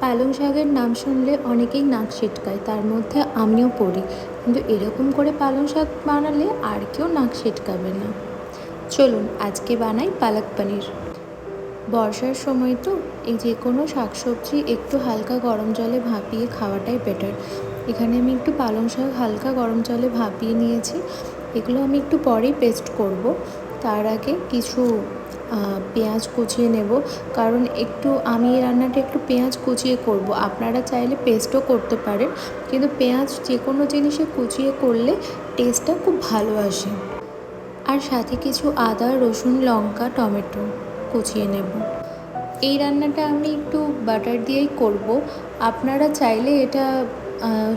পালং শাকের নাম শুনলে অনেকেই নাক সিটকায়, তার মধ্যে আমিও পড়ি। কিন্তু এরকম করে পালং শাক বানালে আর কেউ নাক সিটকাবে না। চলুন আজকে বানাই পালক পনির। বর্ষার সময় তো এই যে কোনো শাকসবজি একটু হালকা গরম জলে ভাপিয়ে খাওয়াটাই বেটার। এখানে আমি একটু পালং শাক হালকা গরম জলে ভাপিয়ে নিয়েছি। এগুলো আমি একটু পরেই পেস্ট করব। তার আগে কিছু পেঁয়াজ কুচিয়ে নেব, কারণ আমি এই রান্নাটা একটু পেঁয়াজ কুচিয়ে করব। আপনারা চাইলে পেস্টও করতে পারেন, কিন্তু পেঁয়াজ যে কোনো জিনিসে কুচিয়ে করলে টেস্টটা খুব ভালো আসে। আর সাথে কিছু আদা, রসুন, লঙ্কা, টমেটো কুচিয়ে নেব। এই রান্নাটা আমি একটু বাটার দিয়েই করব। আপনারা চাইলে এটা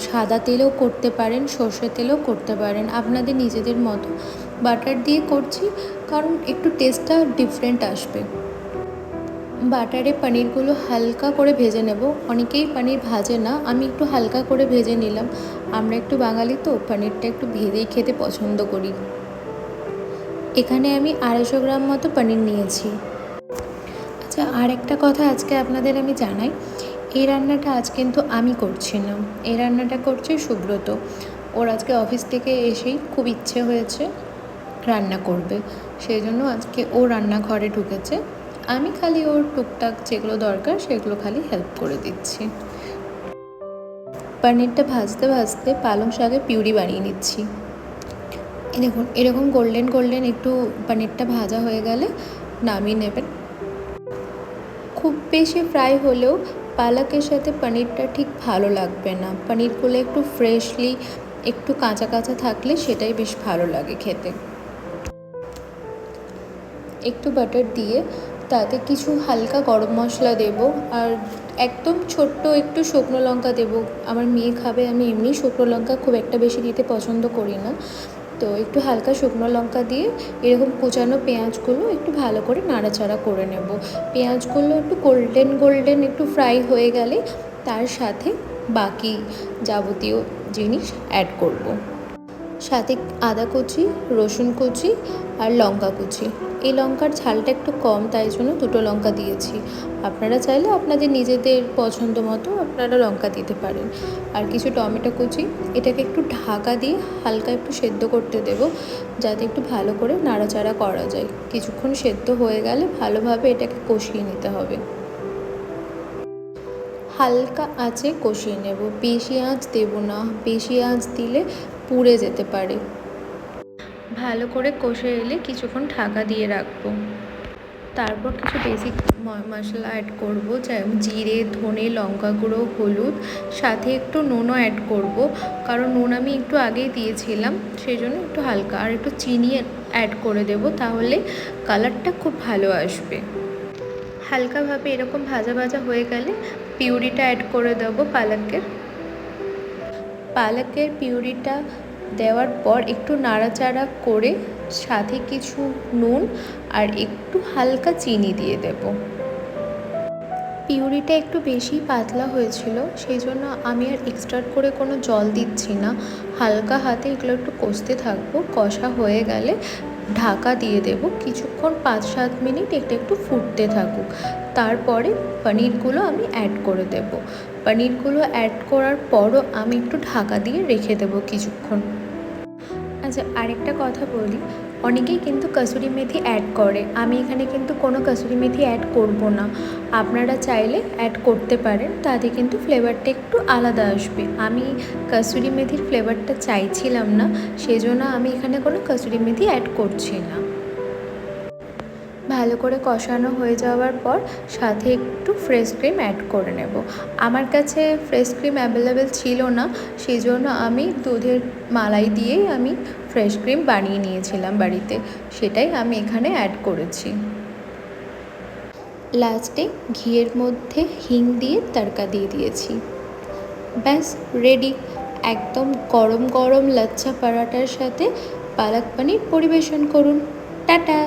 সাদা তেলেও করতে পারেন, সর্ষের তেলেও করতে পারেন, আপনাদের নিজেদের মতো। বাটার দিয়ে করছি কারণ একটু টেস্টটা ডিফারেন্ট আসবে। বাটারে পনিরগুলো হালকা করে ভেজে নেব। অনেকেই পনির ভাজে না, আমি একটু হালকা করে ভেজে নিলাম। আমরা একটু বাঙালি তো পনিরটা একটু ভেজেই খেতে পছন্দ করি। এখানে আমি 250 গ্রাম মতো পনির নিয়েছি। আচ্ছা, আর একটা কথা আজকে আপনাদের আমি জানাই, এই রান্নাটা আজ কিন্তু আমি করছি না, এই রান্নাটা করছে সুব্রত। ওর আজকে অফিস থেকে এসেই খুব ইচ্ছে হয়েছে রান্না করবে, সেই জন্য আজকে ও রান্নাঘরে ঢুকেছে। আমি খালি ওর টুকটাক যেগুলো দরকার সেগুলো খালি হেল্প করে দিচ্ছি। পনিরটা ভাজতে ভাজতে পালং শাকের পিউরি বানিয়ে নিচ্ছি। দেখুন এরকম গোল্ডেন গোল্ডেন একটু পনিরটা ভাজা হয়ে গেলে নামিয়ে নেবেন। খুব বেশি ফ্রাই হলেও পালকের সাথে পনিরটা ঠিক ভালো লাগবে না। পনিরগুলো একটু ফ্রেশলি একটু কাঁচা কাঁচা থাকলে সেটাই বেশ ভালো লাগে খেতে। একটু বাটার দিয়ে তাতে কিছু হালকা গরম মশলা দেব, আর একদম ছোট্ট একটু শুকনো লঙ্কা দেব। আমার মেয়ে খাবে, আমি এমনি শুকনো লঙ্কা খুব একটা বেশি দিতে পছন্দ করি না, তো একটু হালকা শুকনো লঙ্কা দিয়ে এরকম কুচানো পেঁয়াজগুলো একটু ভালো করে নাড়াচাড়া করে নেব। পেঁয়াজগুলো একটু গোল্ডেন গোল্ডেন একটু ফ্রাই হয়ে গেলে তার সাথে বাকি যাবতীয় জিনিস অ্যাড করব। সাথে আদা কুচি, রসুন কুচি আর লঙ্কা কুচি। এই লঙ্কার ঝালটা একটু কম, তাই জন্য 2টো লঙ্কা দিয়েছি। আপনারা চাইলে আপনাদের নিজেদের পছন্দ মতো আপনারা লঙ্কা দিতে পারেন। আর কিছু টমেটো কুচি। এটাকে একটু ঢাকা দিয়ে হালকা একটু সেদ্ধ করতে দেব, যাতে একটু ভালো করে নাড়াচাড়া করা যায়। কিছুক্ষণ সেদ্ধ হয়ে গেলে ভালোভাবে এটাকে কষিয়ে নিতে হবে। হালকা আঁচে কষিয়ে নেব, বেশি আঁচ দেব না, বেশি আঁচ দিলে পুড়ে যেতে পারে। ভালো করে কষে এলে কিছুক্ষণ ঢাকা দিয়ে রাখবো। তারপর কিছু বেসিক মশলা অ্যাড করব, যেমন জিরে, ধনে, লঙ্কা গুঁড়ো, হলুদ, সাথে একটু নুনও অ্যাড করব, কারণ নুন আমি একটু আগেই দিয়েছিলাম, সেই জন্য একটু হালকা। আর একটু চিনি অ্যাড করে দেব, তাহলে কালারটা খুব ভালো আসবে। হালকাভাবে এরকম ভাজা ভাজা হয়ে গেলে পিউরিটা অ্যাড করে দেবো পালকের পিউরিটা দেওয়ার পর একটু নাড়াচাড়া করে সাথে কিছু নুন আর একটু হালকা চিনি দিয়ে দেব। পিউরিটা একটু বেশি পাতলা হয়েছিল, সেই জন্য আমি আর এক্সট্রা করে কোনো জল দিচ্ছি না। হালকা হাতে এগুলো একটু কষতে থাকবো। কষা হয়ে গেলে ঢাকা দিয়ে দেব, কিছুক্ষণ 5-7 মিনিট এটা একটু ফুটতে থাকুক। তারপরে পনিরগুলো আমি অ্যাড করে দেব। পনিরগুলো অ্যাড করার পরও আমি একটু ঢাকা দিয়ে রেখে দেবো কিছুক্ষণ। আচ্ছা, আরেকটা কথা বলি, অনেকেই কিন্তু কসুরি মেথি অ্যাড করে, আমি এখানে কিন্তু কোনো কসুরি মেথি অ্যাড করব না। আপনারা চাইলে অ্যাড করতে পারেন, তাতে কিন্তু ফ্লেভারটা একটু আলাদা আসবে। আমি কসুরি মেথির ফ্লেভারটা চাইছিলাম না, সেজন্য আমি এখানে কোনো কসুরি মেথি অ্যাড করছি না। ভালো করে কষানো হয়ে যাওয়ার পর সাথে একটু ফ্রেশ ক্রিম অ্যাড করে নেব। আমার কাছে ফ্রেশ ক্রিম অ্যাভেলেবেল ছিল না, সেই জন্য আমি দুধের মালাই দিয়েই আমি ফ্রেশ ক্রিম বানিয়ে নিয়েছিলাম বাড়িতে, সেটাই আমি এখানে অ্যাড করেছি। লাস্টে ঘিয়ের মধ্যে হিং দিয়ে তড়কা দিয়ে দিয়েছি। ব্যাস রেডি। একদম গরম গরম লাচ্ছা পরাঠার সাথে পালক পনির পরিবেশন করুন। টাটা।